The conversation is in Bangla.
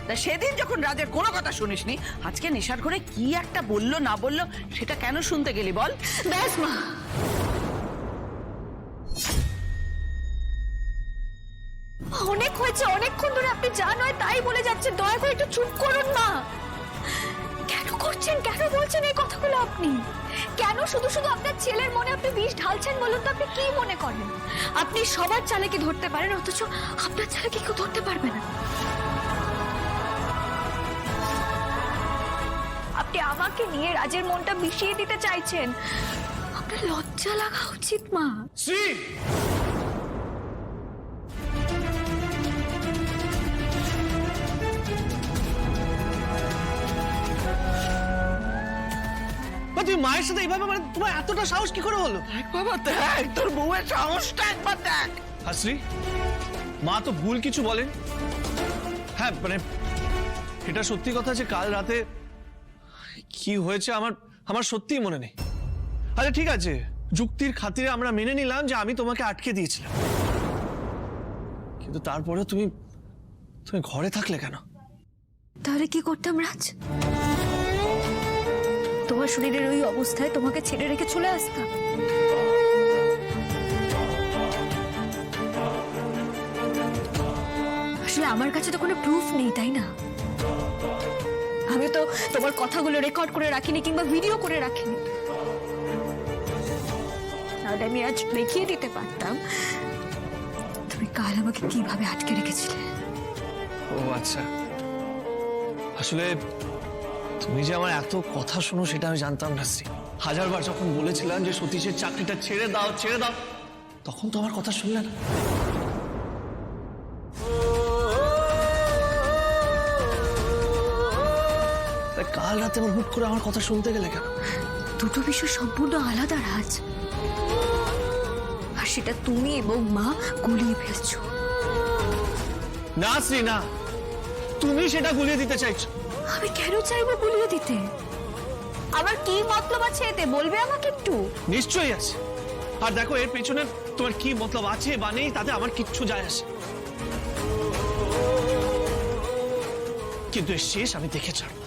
তা সেদিন যখন রাজের কোনো কথা শুনিসনি, আজকে নেশার ঘরে কি একটা বললো না বললো সেটা কেন শুনতে গেলি বল? ব্যাস মা, অনেক হয়েছে। অনেকক্ষণ ধরে আপনি যা নয় তাই বলে যাচ্ছেন। দয়া করে একটু চুপ করুন মা। কেন করছেন, কেন বলছেন এই কথাগুলো আপনি? কেন শুধু শুধু আপনার ছেলের মনে আপনি বিষ ঢালছেন বলুন তো? আপনি কি মনে করেন আপনি সবার চালাকি ধরতে পারেন, অথচ আপনার চালাকি কেউ ধরতে পারবে না? আপনি আমাকে নিয়ে রাজের মনটা মিশিয়ে দিতে চাইছেন। আপনার লজ্জা লাগা উচিত মা। শ্রী, তুই মায়ের সাথে এইভাবে, মানে তোমার এতটা সাহস কি করে হলো? দেখ বাবা, দেখ তোর বউয়ের সাহসটা একবার দেখ। শ্রী, মা তো ভুল কিছু বলেন। হ্যাঁ মানে এটা সত্যি কথা যে কাল রাতে কি হয়েছে আমার সত্যিই মনে নেই। আরে ঠিক আছে, যুক্তির খাতিরে আমরা মেনে নিলাম যে আমি তোমাকে আটকে দিয়েছিলাম, কিন্তু তারপরেও তুমি ঘরে থাকলে কেন? তাহলে কি করতাম রাজ? তোমার শরীরের ওই অবস্থায় তোমাকে ছেড়ে রেখে চলে আসতাম? আসলে আমার কাছে তো কোনো প্রুফ নেই, তাই না? আমি তো তোমার কথাগুলো রেকর্ড করে রাখিনি কিংবা ভিডিও করে রাখিনি। তাহলে আমি আজ দেখিয়ে দিতে পারতাম তুমি কাল আমাকে কিভাবে আটকে রেখেছিলে। ও আচ্ছা, আসলে তুমি যে আমার এত কথা শোনো সেটা আমি জানতাম না শ্রী। হাজারবার যখন বলেছিলাম যে সতীশের চাকরিটা ছেড়ে দাও ছেড়ে দাও, তখন তো আমার কথা শুনলে না। কাল রাতে আমার হুট করে আমার কথা শুনতে গেলে কেন? দুটো বিষয় সম্পূর্ণ আলাদা রাজ, আর সেটা তুমি এবং মা গুলিয়ে ফেলছো। না শ্রী না, তুমি সেটা গুলিয়ে দিতে চাইছো। আমি কেন চাইবো গুলিয়ে দিতে? আমার কি মতলব আছে এতে, বলবে আমাকে একটু? নিশ্চয়ই আছে, আর দেখো এর পেছনে তোমার কি মতলব আছে বা নেই তাতে আমার কিচ্ছু যায় আসে, কিন্তু এর শেষ আমি দেখে ছাড়ব।